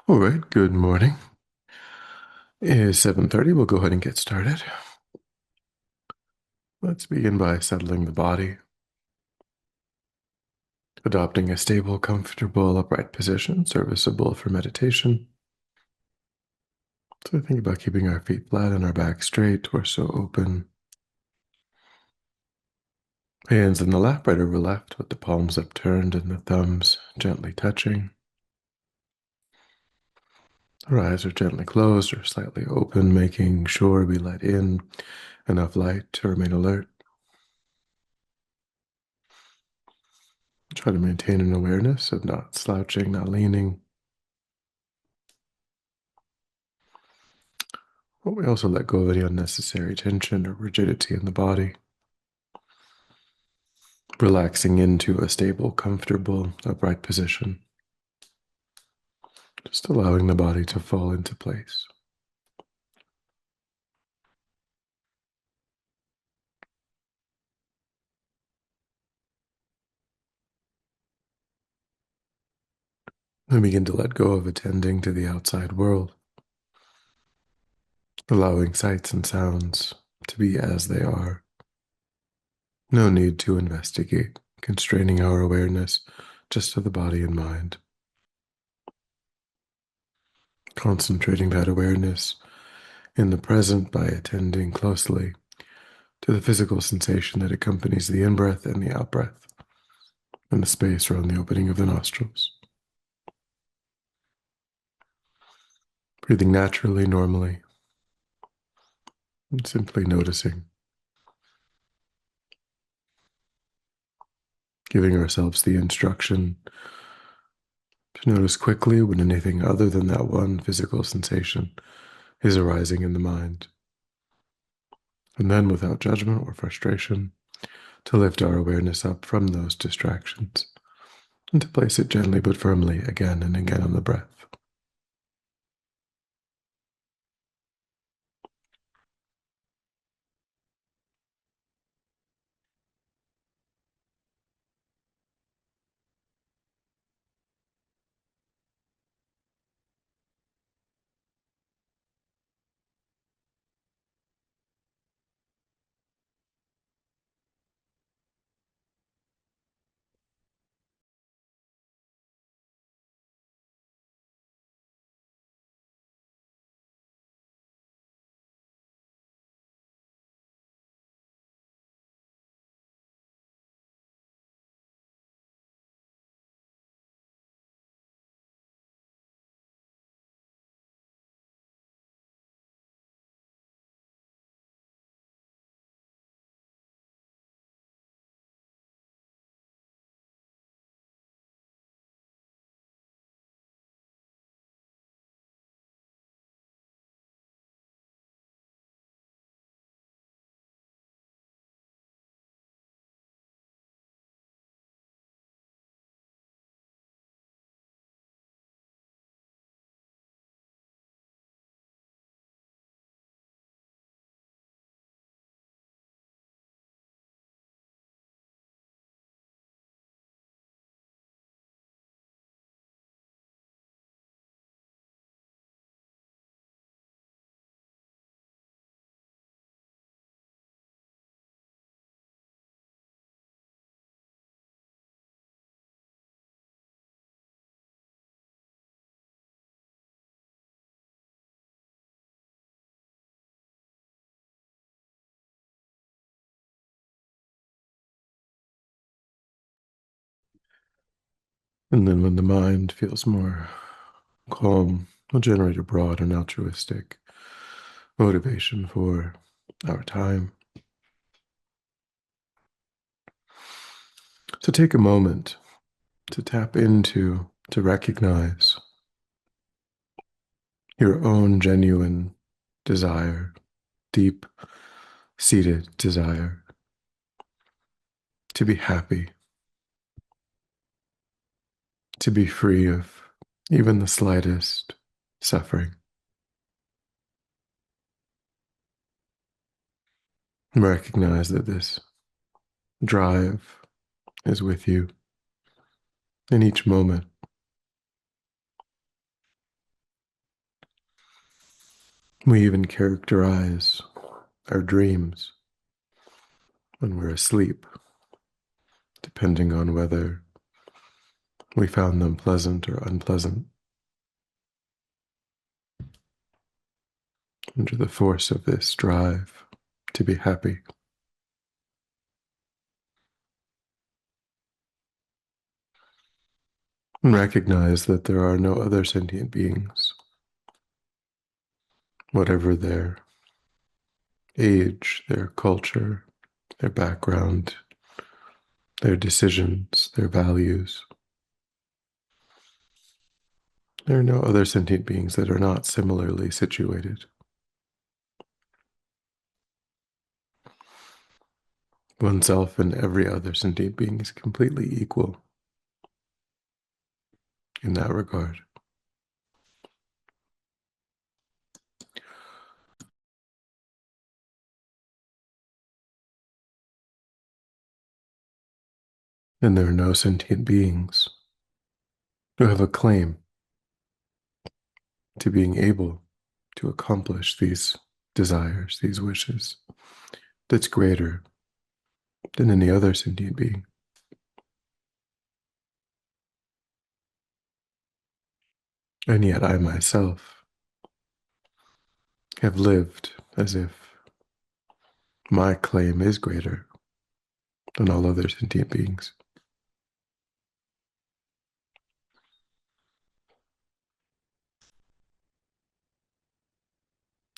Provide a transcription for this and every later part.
All right, good morning. It's 7:30. We'll go ahead and get started. Let's begin by settling the body, adopting a stable, comfortable, upright position, serviceable for meditation. So think about keeping our feet flat and our back straight, torso open. Hands in the lap, right over left, with the palms upturned and the thumbs gently touching. Our eyes are gently closed or slightly open, making sure we let in enough light to remain alert. Try to maintain an awareness of not slouching, not leaning. But we also let go of any unnecessary tension or rigidity in the body, relaxing into a stable, comfortable, upright position, just allowing the body to fall into place. Then begin to let go of attending to the outside world, allowing sights and sounds to be as they are. No need to investigate, constraining our awareness just to the body and mind. Concentrating that awareness in the present by attending closely to the physical sensation that accompanies the in-breath and the out-breath, and the space around the opening of the nostrils. Breathing naturally, normally, and simply noticing. Giving ourselves the instruction to notice quickly when anything other than that one physical sensation is arising in the mind. And then, without judgment or frustration, to lift our awareness up from those distractions and to place it gently but firmly again and again on the breath. And then, when the mind feels more calm, we'll generate a broad and altruistic motivation for our time. To take a moment to tap into, to recognize your own genuine desire, deep seated desire to be happy, to be free of even the slightest suffering. Recognize that this drive is with you in each moment. We even characterize our dreams when we're asleep, depending on whether we found them pleasant or unpleasant, under the force of this drive to be happy. And recognize that there are no other sentient beings, whatever their age, their culture, their background, their decisions, their values. There are no other sentient beings that are not similarly situated. Oneself and every other sentient being is completely equal in that regard. And there are no sentient beings who have a claim to being able to accomplish these desires, these wishes, that's greater than any other sentient being. And yet I myself have lived as if my claim is greater than all other sentient beings.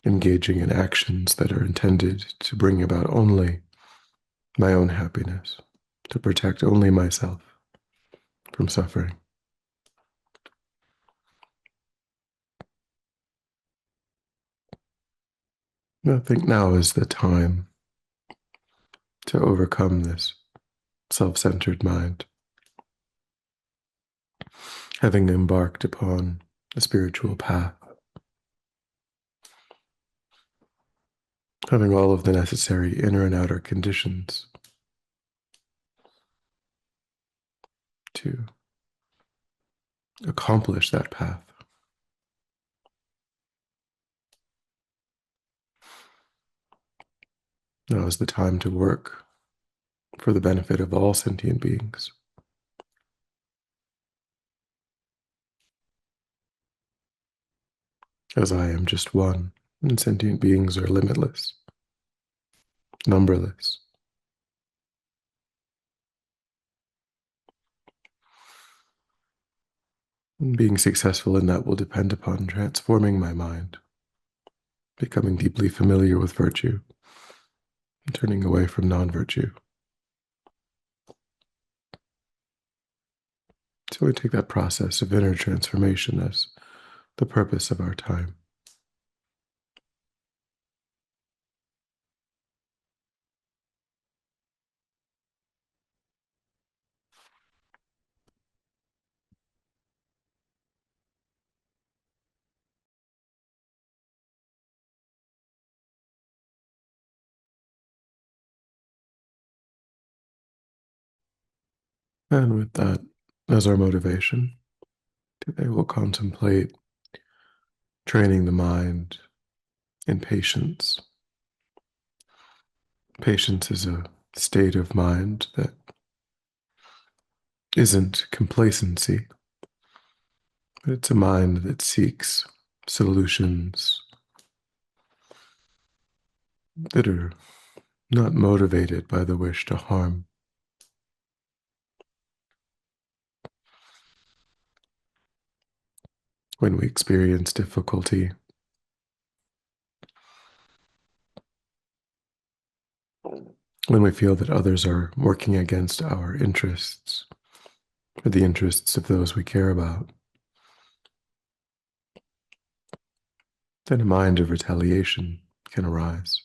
Engaging in actions that are intended to bring about only my own happiness, to protect only myself from suffering. I think now is the time to overcome this self-centered mind, having embarked upon a spiritual path, having all of the necessary inner and outer conditions to accomplish that path. Now is the time to work for the benefit of all sentient beings. As I am just one, and sentient beings are limitless, numberless. And being successful in that will depend upon transforming my mind, becoming deeply familiar with virtue, and turning away from non-virtue. So we take that process of inner transformation as the purpose of our time. And with that as our motivation, today we'll contemplate training the mind in patience. Patience is a state of mind that isn't complacency, but it's a mind that seeks solutions that are not motivated by the wish to harm. When we experience difficulty, when we feel that others are working against our interests or the interests of those we care about, then a mind of retaliation can arise.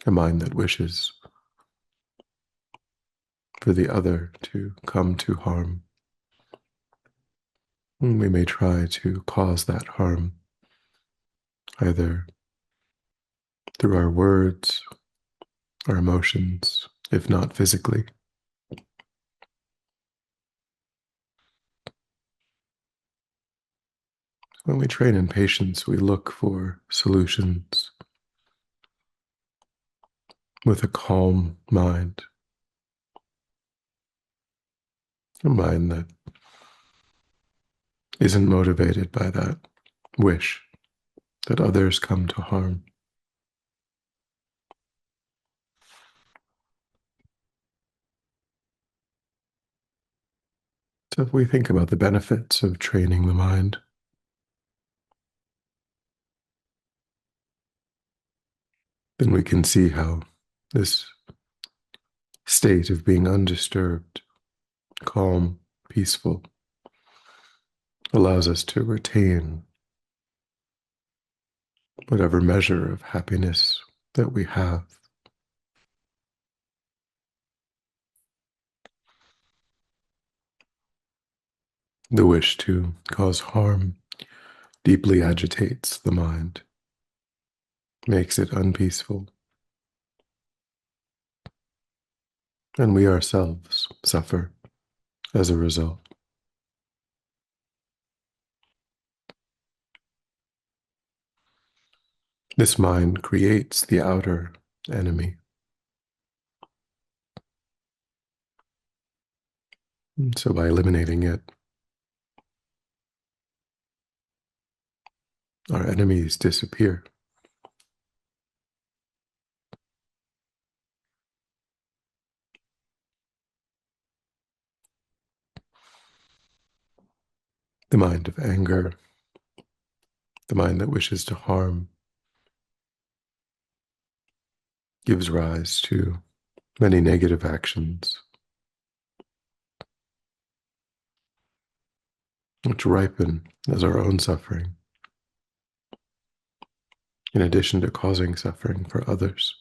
A mind that wishes for the other to come to harm. And we may try to cause that harm either through our words, our emotions, if not physically. When we train in patience, we look for solutions with a calm mind, a mind that isn't motivated by that wish that others come to harm. So if we think about the benefits of training the mind, then we can see how this state of being undisturbed, calm, peaceful, allows us to retain whatever measure of happiness that we have. The wish to cause harm deeply agitates the mind, makes it unpeaceful, and we ourselves suffer as a result. This mind creates the outer enemy. And so by eliminating it, our enemies disappear. The mind of anger, the mind that wishes to harm, gives rise to many negative actions, which ripen as our own suffering, in addition to causing suffering for others.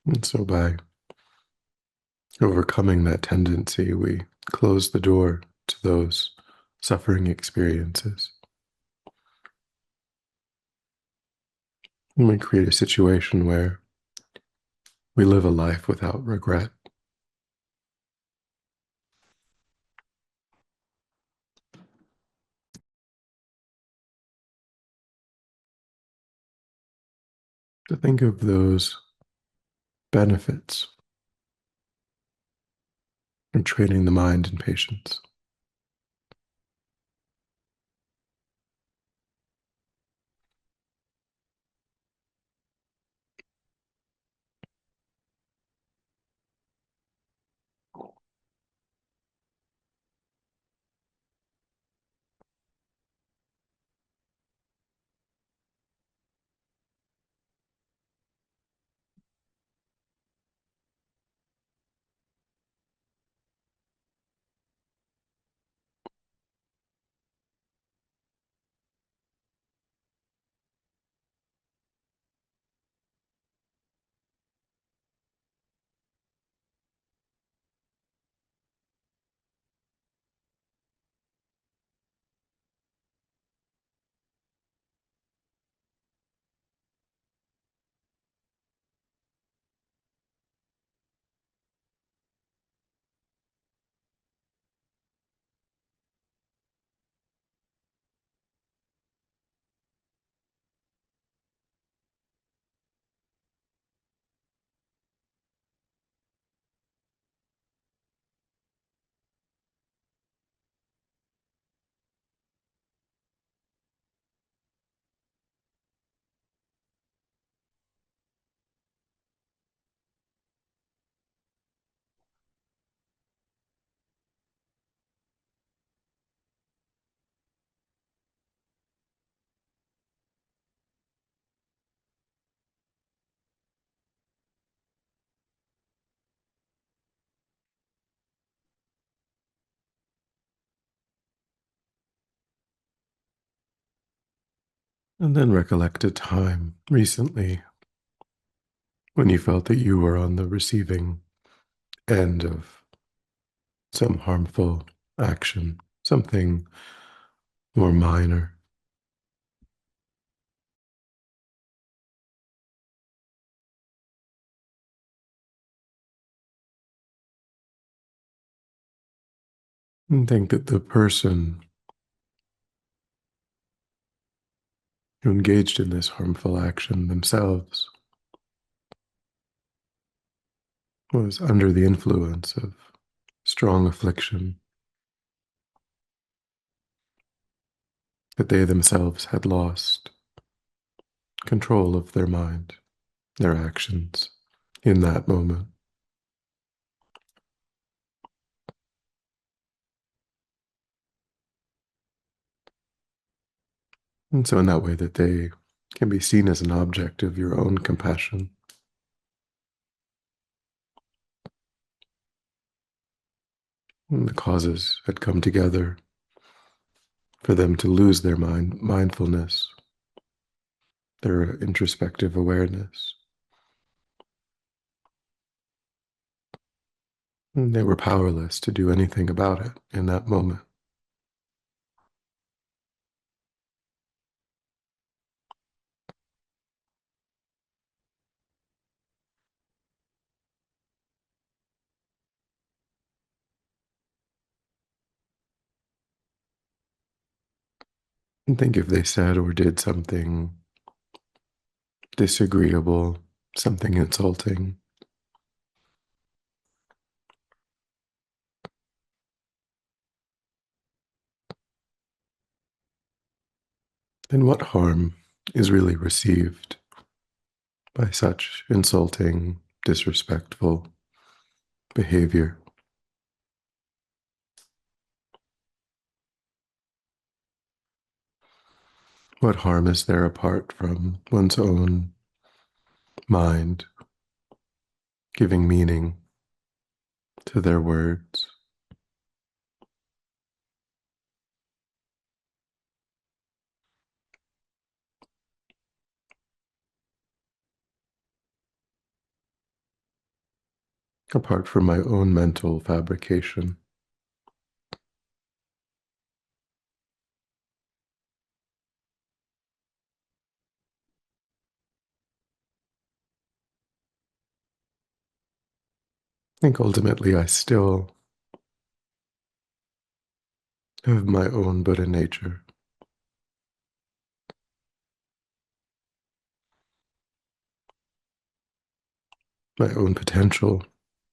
And so by overcoming that tendency, we close the door to those suffering experiences. And we create a situation where we live a life without regret. To think of those benefits of training the mind in patience. And then recollect a time recently when you felt that you were on the receiving end of some harmful action, something more minor. and think that the person who engaged in this harmful action themselves was under the influence of strong affliction, that they themselves had lost control of their mind, their actions in that moment. And so in that way that they can be seen as an object of your own compassion. And the causes had come together for them to lose their mindfulness, their introspective awareness. And they were powerless to do anything about it in that moment. And think if they said or did something disagreeable, something insulting, then what harm is really received by such insulting, disrespectful behavior? What harm is there apart from one's own mind giving meaning to their words? Apart from my own mental fabrication? I think ultimately I still have my own Buddha nature, my own potential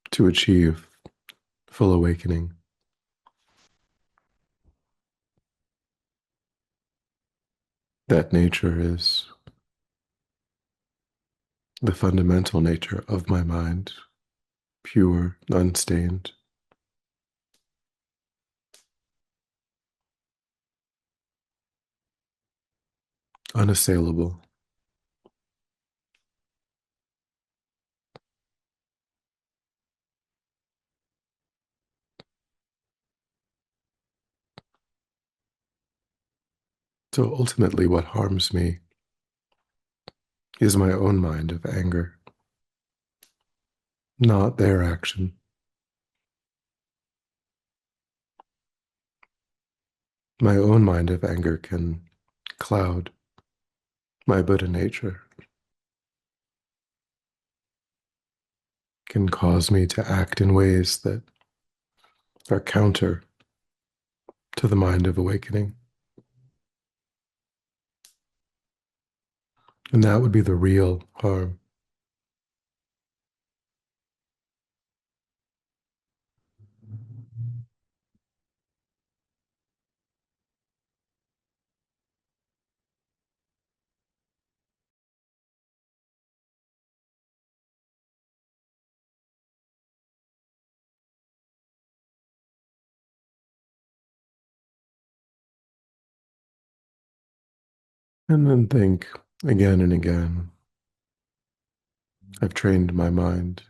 to achieve full awakening. That nature is the fundamental nature of my mind, pure, unstained, unassailable. So ultimately, what harms me is my own mind of anger, not their action. My own mind of anger can cloud my Buddha nature, can cause me to act in ways that are counter to the mind of awakening. And that would be the real harm. And then think again and again, I've trained my mind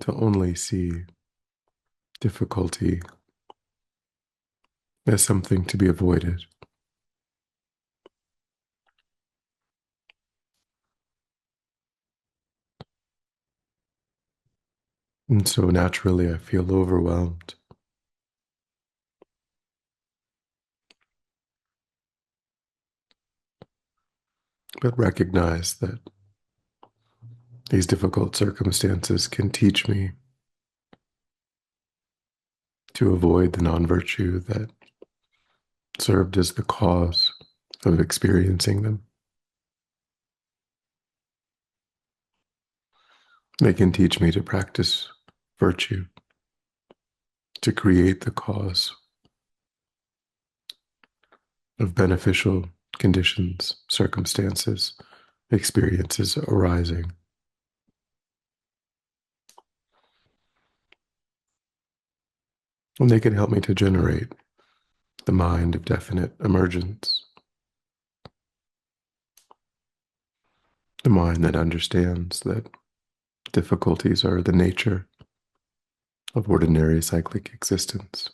to only see difficulty as something to be avoided. And so naturally I feel overwhelmed, but recognize that these difficult circumstances can teach me to avoid the non-virtue that served as the cause of experiencing them. They can teach me to practice virtue, to create the cause of beneficial conditions, circumstances, experiences arising. And they can help me to generate the mind of definite emergence, the mind that understands that difficulties are the nature of ordinary cyclic existence.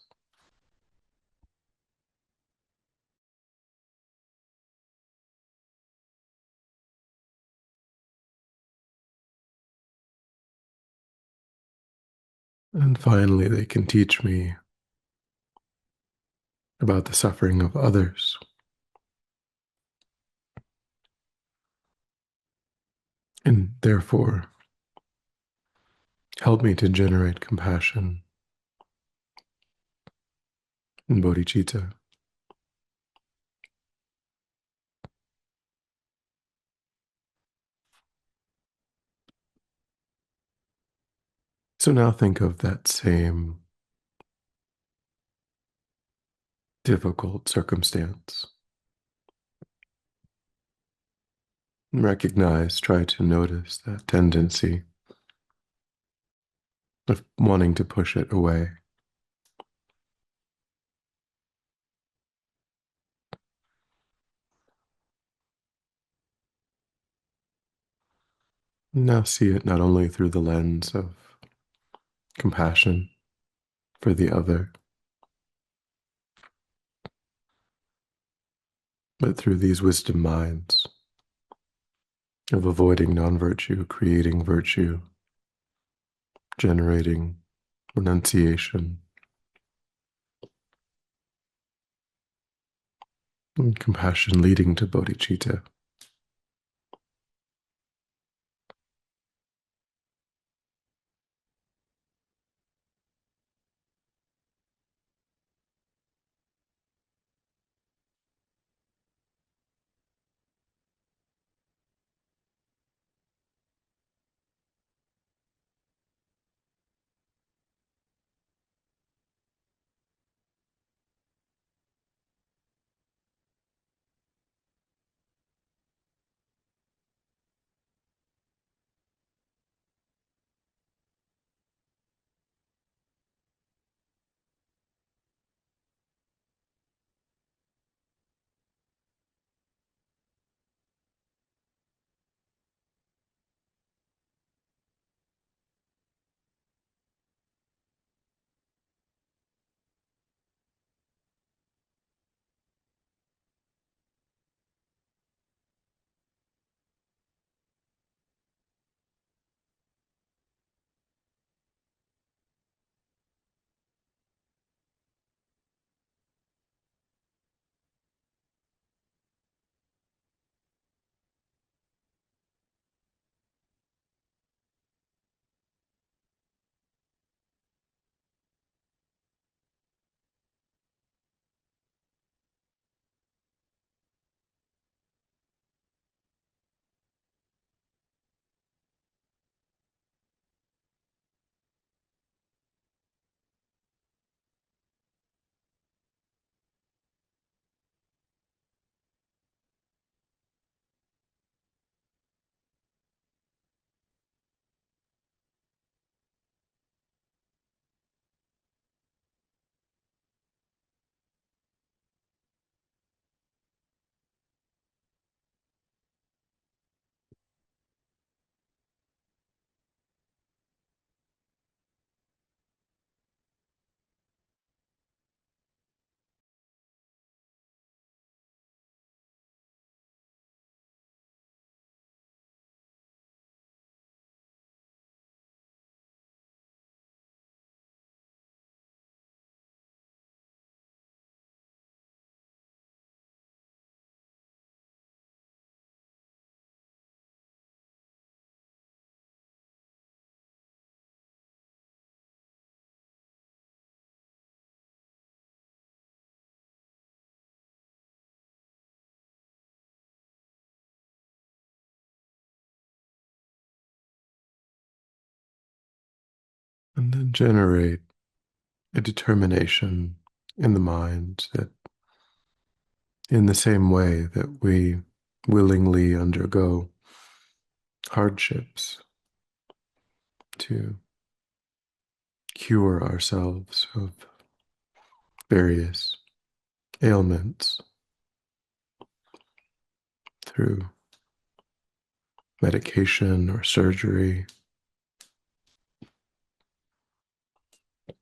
And finally, they can teach me about the suffering of others, and therefore help me to generate compassion and bodhicitta. So now think of that same difficult circumstance. Recognize, try to notice that tendency of wanting to push it away. Now see it not only through the lens of compassion for the other, but through these wisdom minds of avoiding non-virtue, creating virtue, generating renunciation, and compassion leading to bodhicitta. And then generate a determination in the mind that, in the same way that we willingly undergo hardships to cure ourselves of various ailments through medication or surgery, I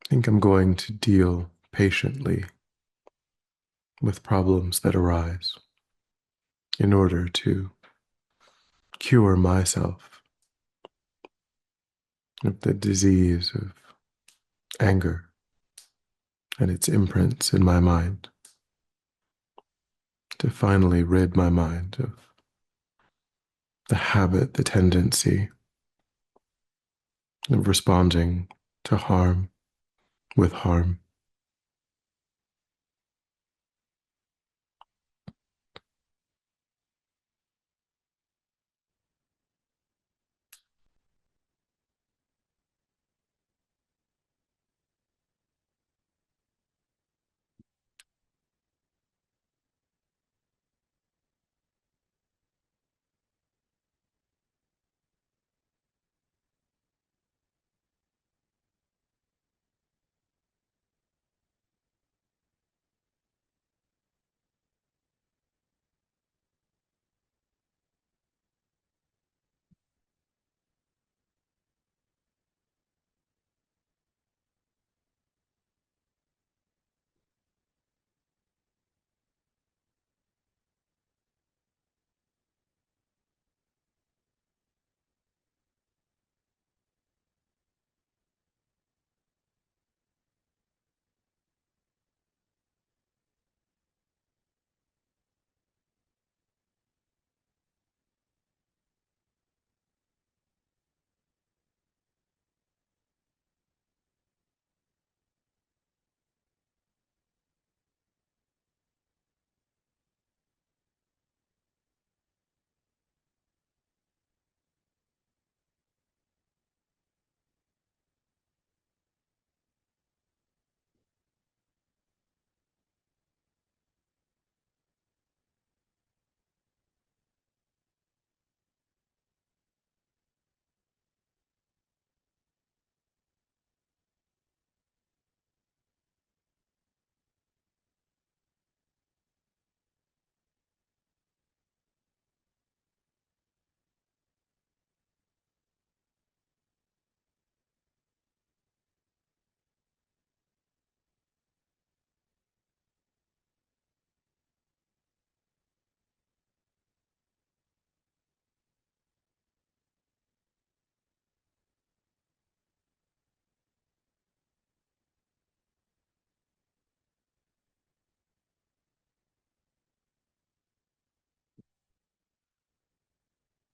think I'm going to deal patiently with problems that arise in order to cure myself of the disease of anger and its imprints in my mind, to finally rid my mind of the habit, the tendency of responding to harm with harm.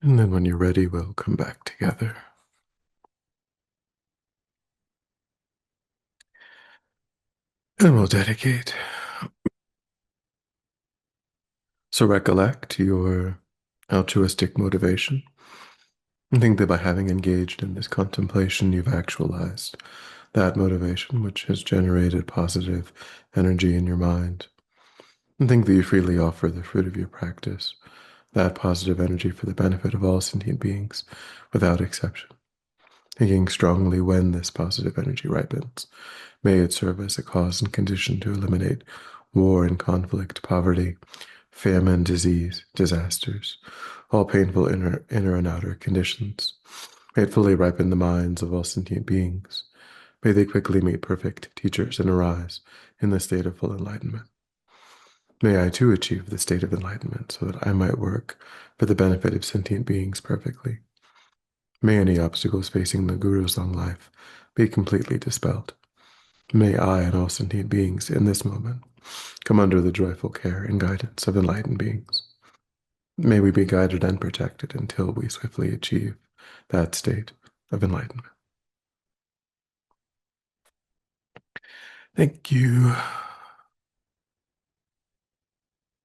And then when you're ready, we'll come back together. And we'll dedicate. So recollect your altruistic motivation. And think that by having engaged in this contemplation, you've actualized that motivation, which has generated positive energy in your mind. And think that you freely offer the fruit of your practice, that positive energy for the benefit of all sentient beings, without exception. Thinking strongly when this positive energy ripens, may it serve as a cause and condition to eliminate war and conflict, poverty, famine, disease, disasters, all painful inner and outer conditions. May it fully ripen the minds of all sentient beings. May they quickly meet perfect teachers and arise in the state of full enlightenment. May I too achieve the state of enlightenment so that I might work for the benefit of sentient beings perfectly. May any obstacles facing the Guru's long life be completely dispelled. May I and all sentient beings in this moment come under the joyful care and guidance of enlightened beings. May we be guided and protected until we swiftly achieve that state of enlightenment. Thank you.